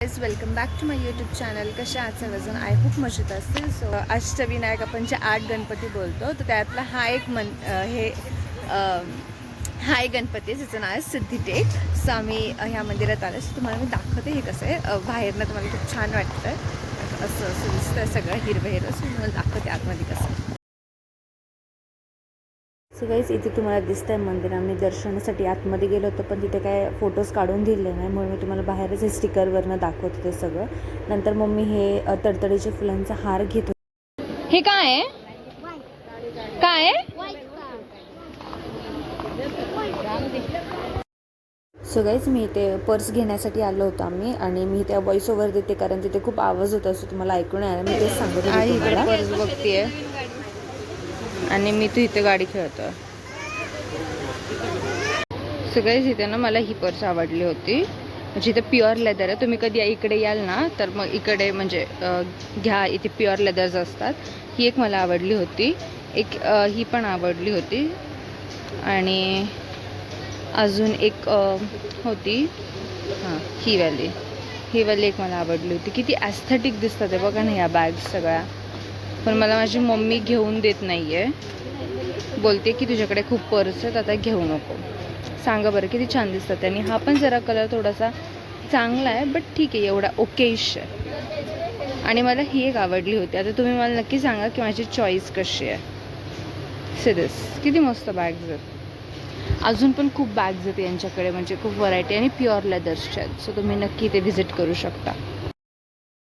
Welcome back to my YouTube channel. कसे आहात सर्वजण? आय होप मजेत असतील. सो अष्टविनायक आपण जे 8 गणपती बोलतो तर त्यातला हा एक हा एक गणपती ज्याचं नाव आहे सिद्धिटेक. सो आम्ही ह्या मंदिरात आलो. सो तुम्हाला मी दाखवते हे कसं आहे. बाहेरनं तुम्हाला खूप छान वाटतं आहे, असं दिसतं सगळं हिरवं हिरवं. सो तुम्हाला दाखवते आतमध्ये कसं. सो गाईज इथे तुम्हाला दिसतंय मंदिर. आम्ही दर्शनासाठी आतमध्ये गेलो होतो पण तिथे काय फोटोज काढून दिले नाही, म्हणून मी तुम्हाला बाहेरच हे स्टिकरवरनं दाखवते ते सगळं. नंतर मम्मी हे तडतडीच्या फुलांचा हार घेत होते. हे काय आहे? काय आहे? सो गाईज मी इथे पर्स घेण्यासाठी आलो होतो आम्ही, आणि मी इथे व्हॉइस ओव्हर देते कारण तिथे खूप आवाज होता. असं तुम्हाला ऐकून आलं. मी तेच सांगत होते तुम्हाला. पर्स बघतेय आणि मी तू इथे गाडी खेळतोय. सगळेच इथे ना मला ही पर्स आवडली होती, म्हणजे इथे प्युअर लेदर आहे. तुम्ही कधी इकडे याल ना तर मग इकडे म्हणजे घ्या, इथे प्युअर लेदर्स असतात. ही एक मला आवडली होती, एक ही पण आवडली होती, आणि अजून एक होती हां ही वाली एक मला आवडली होती. किती ॲस्थेटिक दिसतात ते बघा ना ह्या बॅग्स सगळ्या. पण मला माझी मम्मी घेऊन देत नाही आहे, बोलते की तुझ्याकडे खूप पर्स आहेत आता घेऊ नको. सांगा बरं किती छान दिसतात त्यांनी. हा पण जरा कलर थोडासा चांगला आहे, बट ठीक आहे, एवढा ओकेश आहे. आणि मला ही एक आवडली होती. आता तुम्ही मला नक्की सांगा की माझी चॉईस कशी आहे. सिरियस किती मस्त बॅग्स आहेत. अजून पण खूप बॅग्स आहेत यांच्याकडे, म्हणजे खूप व्हरायटी, आणि प्युअर लेदर्सच्या आहेत. सो तुम्ही नक्की इथे व्हिजिट करू शकता.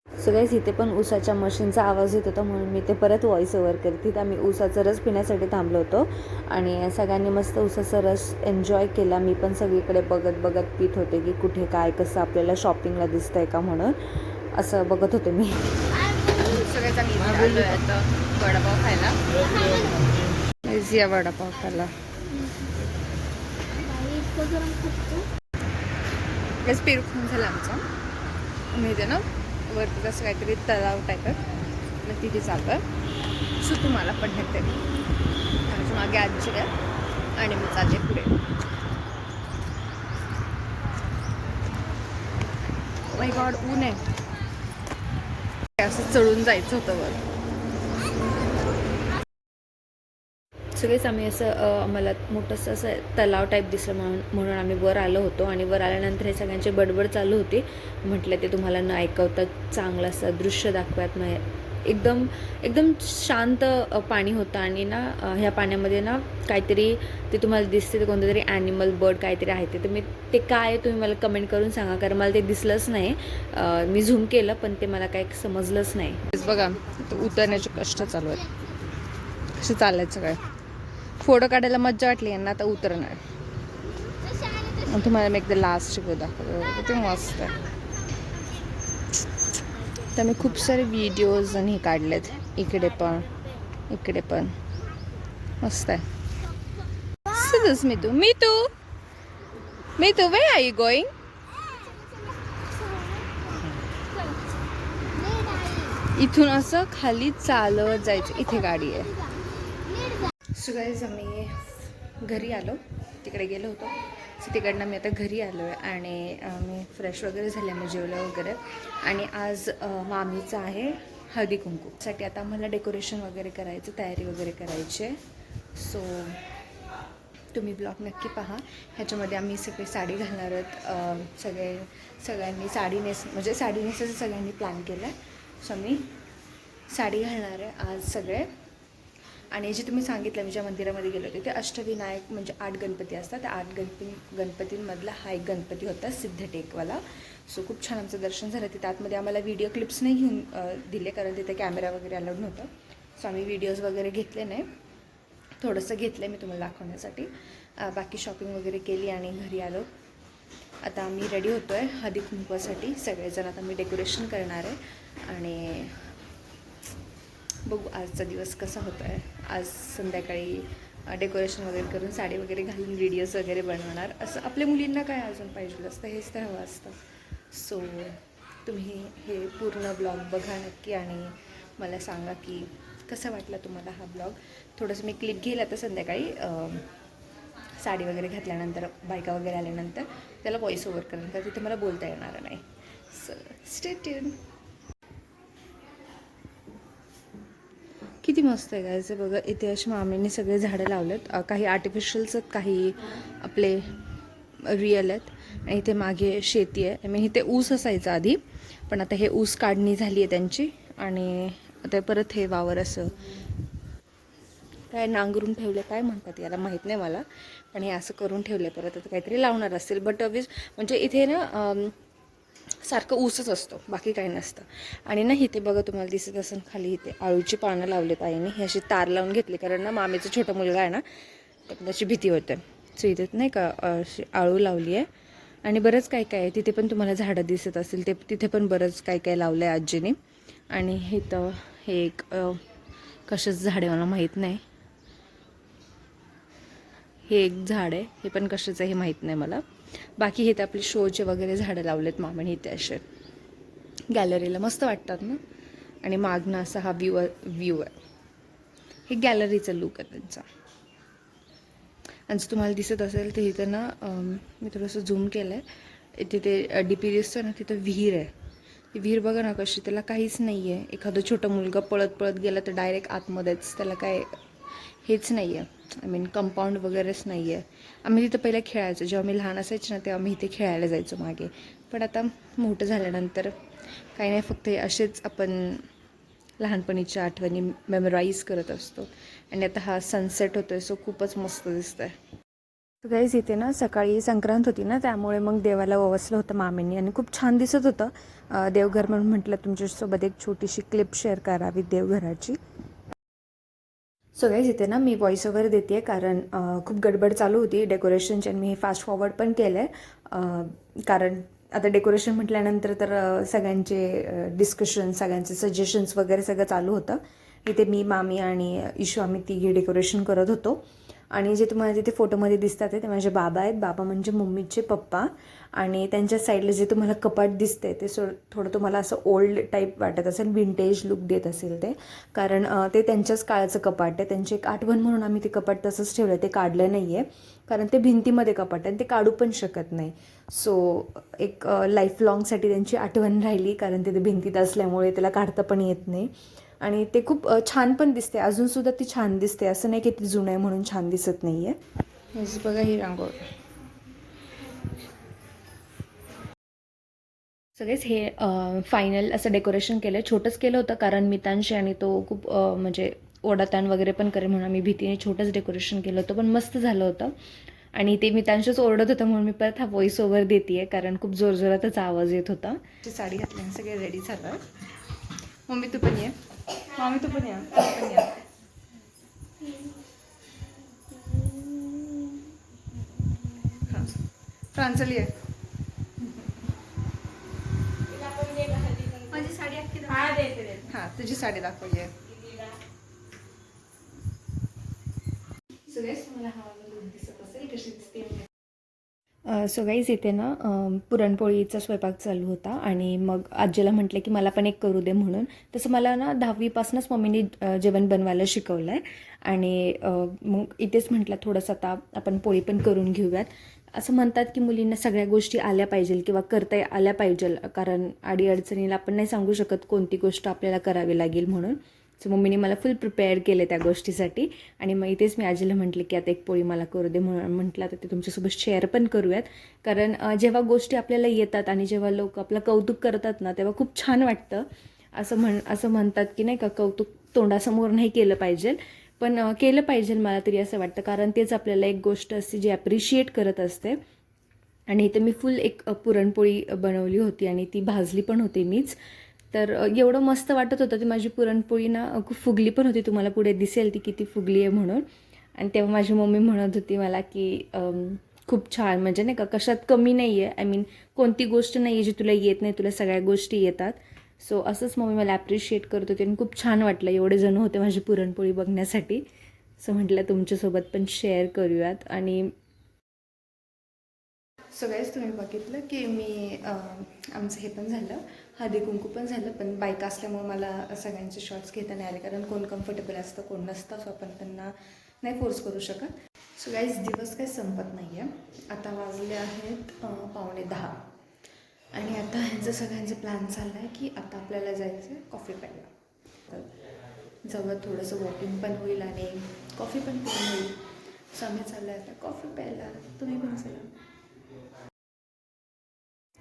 सो गाईस इथे पण ऊसाच्या मशीनचा आवाज येत होता, म्हणून मी ते परत व्हॉइस ओव्हर करते. तर आम्ही ऊसाचा रस पिण्यासाठी थांबलो होतो आणि सगळ्यांनी मस्त ऊसाचा रस एन्जॉय केला. मी पण सगळीकडे बघत बघत पित होते की कुठे काय कसं आपल्याला शॉपिंगला दिसतं आहे का, म्हणून असं बघत होते मी. सगळ्याच आम्ही वडापाव खायला, इझिया वडापाव खायला. पेरू खाऊन झालं आमचा. आम्ही इथे ना वरती कसं काहीतरी तलाव टाईप आहे, मग तिथे चालतं. सो तुम्हाला पण नेते. माझ्या मागे आजी आहे आणि मी चालले पुढे. माय गॉड, ऊन आहे. असं चढून जायचं होतं वर. सगळेच आम्ही असं आम्हाला मोठंसं असं तलाव टाईप दिसलं म्हणून आम्ही वर आलो होतो. आणि वर आल्यानंतर हे सगळ्यांची बडबड चालू होती. म्हटलं ते तुम्हाला न ऐकवता चांगलं असं दृश्य दाखवत नाही. एकदम शांत पाणी होतं, आणि ना ह्या पाण्यामध्ये ना काहीतरी ते तुम्हाला दिसते, ते कोणतं तरी ॲनिमल बर्ड काहीतरी आहे ते. तुम्ही ते काय आहे तुम्ही मला कमेंट करून सांगा, कारण मला ते दिसलंच नाही. मी झूम केलं पण ते मला काही समजलंच नाही. बघा उतरण्याचे कष्ट चालू आहेत, कसे चाललेत सगळे. फोटो काढायला मज्जा वाटली यांना, आता उतरणार. तुम्हाला मी एकदा लास्ट व्ह्यू दाखवतो, किती मस्त आहे. तर मी खूप सारे व्हिडिओज आणि हे काढलेत, इकडे पण मस्त आहे. सिद्धस मी तू वे आर यू गोईंग? इथून असं खाली चालत जायचं, इथे गाडी आहे. सो गाईज आम्ही घरी आलो, तिकडे गेलो होतो. सो तिकडनं मी आता घरी आलो आहे, आणि मी फ्रेश वगैरे झाले, मी जेवलं वगैरे. आणि आज मामीचं आहे हळदी कुंकूसाठी. आता आम्हाला डेकोरेशन वगैरे करायचं, तयारी वगैरे करायची आहे. सो तुम्ही ब्लॉग नक्की पहा. ह्याच्यामध्ये आम्ही सगळे साडी घालणार आहोत. सगळ्यांनी साडी म्हणजे साडी नेसायचं सगळ्यांनी प्लॅन केलं आहे. सो मी साडी घालणार आहे आज सगळे. आणि जे तुम्ही सांगितलं, मी ज्या मंदिरामध्ये गेलो होते ते अष्टविनायक म्हणजे 8 गणपती असतात. त्या 8 गणपतींमधला हा एक गणपती होता सिद्धटेकवाला. सो खूप छान आमचं दर्शन झालं. तिथे आतमध्ये आम्हाला व्हिडिओ क्लिप्स नाही घेऊन दिले, कारण तिथे कॅमेरा वगैरे अलाउड नव्हतं. सो आम्ही व्हिडिओज वगैरे घेतले नाही, थोडंसं घेतलं आहे मी तुम्हाला दाखवण्यासाठी. बाकी शॉपिंग वगैरे केली आणि घरी आलो. आता आम्ही रेडी होतो आहे हळदी कुंकवासाठी सगळेजण. आता मी डेकोरेशन करणार आहे, आणि बघू आजचा दिवस कसा होतो आहे. आज संध्याकाळी डेकोरेशन वगैरे करून साडी वगैरे घालून व्हिडिओज वगैरे बनवणार. असं आपल्या मुलींना काय अजून पाहिजे असतं, हेच तर हवं असतं. सो तुम्ही हे पूर्ण ब्लॉग बघा नक्की, आणि मला सांगा की कसा वाटला तुम्हाला हा ब्लॉग. थोडंसं मी क्लिप घेईल आता संध्याकाळी, साडी वगैरे घातल्यानंतर, बायका वगैरे आल्यानंतर त्याला व्हॉइस ओव्हर करेन, तर तिथे मला बोलता येणार नाही. So stay tune. किती मस्त आहे गायचं बघा. इथे अशी मामीने सगळे झाडं लावलेत. काही आर्टिफिशियल्स आहेत, काही आपले रिअल आहेत. आणि इथे मागे शेती आहे. मी इथे ऊस असायचं आधी, पण आता हे ऊस काढणी झाली आहे त्यांची. आणि आता परत हे वावर असं काय नांगरून ठेवलं, काय म्हणतात याला माहीत नाही मला, पण हे असं करून ठेवलं परत. आता काहीतरी लावणार असेल. बट म्हणजे इथे ना सारखं ऊसच असतो, बाकी काही नसतं. आणि ना इथे बघा तुम्हाला दिसत असेल खाली इथे आळूची पानं लावलेत आईने. ही अशी तार लावून घेतली, कारण ना मामीचा छोटा मुलगा आहे ना, तर त्याची भीती होते. सो इथे नाही का अशी आळू लावली आहे. आणि बरंच काय काय आहे तिथे पण तुम्हाला झाडं दिसत असेल. तिथे पण बरंच काय काय लावलं आहे आजीने. आणि इथं हे एक कशाचं झाड आहे मला माहीत नाही. हे एक झाड आहे, हे पण कशाचं हे माहीत नाही मला. बाकी हे तर आपले शोचे वगैरे झाडं लावलेत मामाने इथे असे गॅलरीला, मस्त वाटतात ना. आणि मागणं असा हा व्ह्यू आहे. हे गॅलरीचा लुक आहे त्यांचा. आणि जर तुम्हाला दिसत असेल तर इथं ना मी थोडंसं झूम केलं आहे, तिथे डी पी दिसतं ना, तिथं विहीर आहे. ती विहीर बघा ना कशी, त्याला काहीच नाही आहे. एखादं छोटा मुलगा पळत पळत गेला तर डायरेक्ट आतमध्येच, त्याला काय हेच नाही आहे. आय मीन कंपाऊंड वगैरेच नाही आहे. आम्ही तिथं पहिलं खेळायचो, जेव्हा मी लहान असायचे ना तेव्हा आम्ही इथे खेळायला जायचो मागे. पण आता मोठं झाल्यानंतर काही नाही, फक्त असेच आपण लहानपणीच्या आठवणी मेमोराईज करत असतो. आणि आता हा सनसेट होतो आहे, सो खूपच मस्त दिसतं आहे. तर गाईज इथे ना सकाळी संक्रांत होती ना, त्यामुळे मग देवाला ओवासलं होतं मामींनी आणि खूप छान दिसत होतं देवघर. म्हणून म्हटलं तुमच्यासोबत एक छोटीशी क्लिप शेअर करावी देवघराची. सो गाईज इथे ना मी व्हॉईस ओव्हर देते आहे, कारण खूप गडबड चालू होती डेकोरेशनची. आणि मी हे फास्ट फॉरवर्ड पण केलं आहे, कारण आता डेकोरेशन म्हटल्यानंतर तर सगळ्यांचे डिस्कशन, सगळ्यांचे सजेशन्स वगैरे सगळं चालू होतं. इथे मी, मामी आणि इशू आम्ही तिघे डेकोरेशन करत होतो. आणि जे तुम्हाला तिथे फोटोमध्ये दिसतात ते माझे बाबा आहेत. बाबा म्हणजे मम्मीचे पप्पा. आणि त्यांच्या साईडला जे तुम्हाला कपाट दिसते ते थोडं तुम्हाला असं ओल्ड टाईप वाटत असेल, विंटेज लुक देत असेल ते, कारण ते त्यांच्याच काळाचं कपाट आहे. त्यांची एक आठवण म्हणून आम्ही ते कपाट तसंच ठेवलं आहे, ते काढलं नाही आहे, कारण ते भिंतीमध्ये कपाट आहे आणि ते काढू पण शकत नाही. सो एक लाईफ लाँगसाठी त्यांची आठवण राहिली, कारण ते भिंतीत असल्यामुळे त्याला काढता पण येत नाही. आणि ते खूप छान पण दिसते, अजूनसुद्धा ती छान दिसते, असं नाही की ती जुनं आहे म्हणून छान दिसत नाही आहे. हेच बघा ही रांगोळी. सगळेच हे फायनल असं डेकोरेशन केलं आहे. छोटंच केलं होतं, कारण मितांशी आणि तो खूप म्हणजे ओढाताण वगैरे पण करे म्हणून आम्ही भीतीने छोटंच डेकोरेशन केलं होतं, पण मस्त झालं होतं. आणि ते मितांशीच ओरडत होतं म्हणून मी परत हा व्हॉईस ओव्हर देते आहे, कारण खूप जोरजोरातच आवाज येत होता. साडी घातल्याने सगळे रेडी झालं. मम्मी तू पण ये, मम्मी तू पण या, पण या. हां प्रांजली आहे. माझी साडी हां तुझी साडी दाखवली. सो गाईज इथे ना पुरणपोळीचा स्वयंपाक चालू होता. आणि मग आजीला म्हटलं की मला पण एक करू दे म्हणून. तसं मला ना 10वीपासूनच मम्मीने जेवण बनवायला शिकवलं आहे. आणि मग इथेच म्हटलं थोडंसं आता आपण पोळी पण करून घेऊयात. असं म्हणतात की मुलींना सगळ्या गोष्टी आल्या पाहिजे किंवा करता आल्या पाहिजे, कारण अडीअडचणीला आपण नाही सांगू शकत कोणती गोष्ट आपल्याला करावी लागेल म्हणून. सो मम्मीने मला फुल प्रिपेअर केले त्या गोष्टीसाठी. आणि मग इथेच मी आजीला म्हटलं की आता एक पोळी मला करू दे म्हणून. म्हटलं तर ते तुमच्यासोबत शेअर पण करूयात, कारण जेव्हा गोष्टी आपल्याला येतात आणि जेव्हा लोक आपलं कौतुक करतात ना, तेव्हा खूप छान वाटतं. असं म्हणतात की नाही का, कौतुक तोंडासमोर नाही केलं पाहिजे, पण केलं पाहिजे मला तरी असं वाटतं, कारण तेच आपल्याला एक गोष्ट असते जी ॲप्रिशिएट करत असते. आणि इथे मी फुल एक पुरणपोळी बनवली होती आणि ती भाजली पण होती मीच. तर एवढं मस्त वाटत होतं ती माझी पुरणपोळी ना, खूप फुगली पण होती. तुम्हाला पुढे दिसेल ती किती फुगली आहे म्हणून. आणि तेव्हा माझी मम्मी म्हणत होती मला की खूप छान, म्हणजे नाही का कशात कमी नाही आहे. आय मीन कोणती गोष्ट नाही आहे जी तुला येत नाही, तुला सगळ्या गोष्टी येतात. सो असंच मम्मी मला ॲप्रिशिएट करत होती आणि खूप छान वाटलं. एवढे जण होते माझी पुरणपोळी बघण्यासाठी. सो म्हटलं तुमच्यासोबत पण शेअर करूयात. आणि सगळेच तुम्ही बघितलं की मी आमचं हे पण झालं, हळदी कुंकू पण झालं. पण बायका असल्यामुळे मला सगळ्यांचे शॉर्ट्स घेता नाही आले, कारण कोण कम्फर्टेबल असतं कोण नसतं, सो आपण त्यांना नाही फोर्स करू शकत. सो गाईज दिवस काही संपत नाही आहे. आता वाजले आहेत 9:45. आणि आता ह्यांचं सगळ्यांचं प्लॅन चालला आहे की आता आपल्याला जायचं आहे कॉफी प्यायला. तर जवळ थोडंसं वॉकिंग पण होईल आणि कॉफी पण पिऊन होईल. सो आम्ही चाललो आहे आता कॉफी प्यायला. तुम्ही पण चला.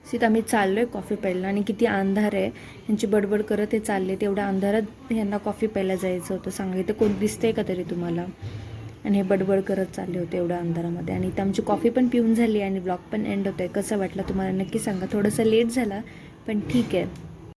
सीत आम्ही चाललो आहे कॉफी प्यायला आणि किती अंधार आहे. यांची बडबड करत हे चालले. तेवढ्या अंधारात यांना कॉफी प्यायला जायचं होतं. सांगितलं कोण दिसतंय का तरी तुम्हाला. आणि हे बडबड करत चालले होते एवढ्या अंधारामध्ये. आणि इथं आमची कॉफी पण पिऊन झाली आणि ब्लॉग पण एंड होतं आहे. कसं वाटलं तुम्हाला नक्की सांगा. थोडंसं लेट झाला पण ठीक आहे.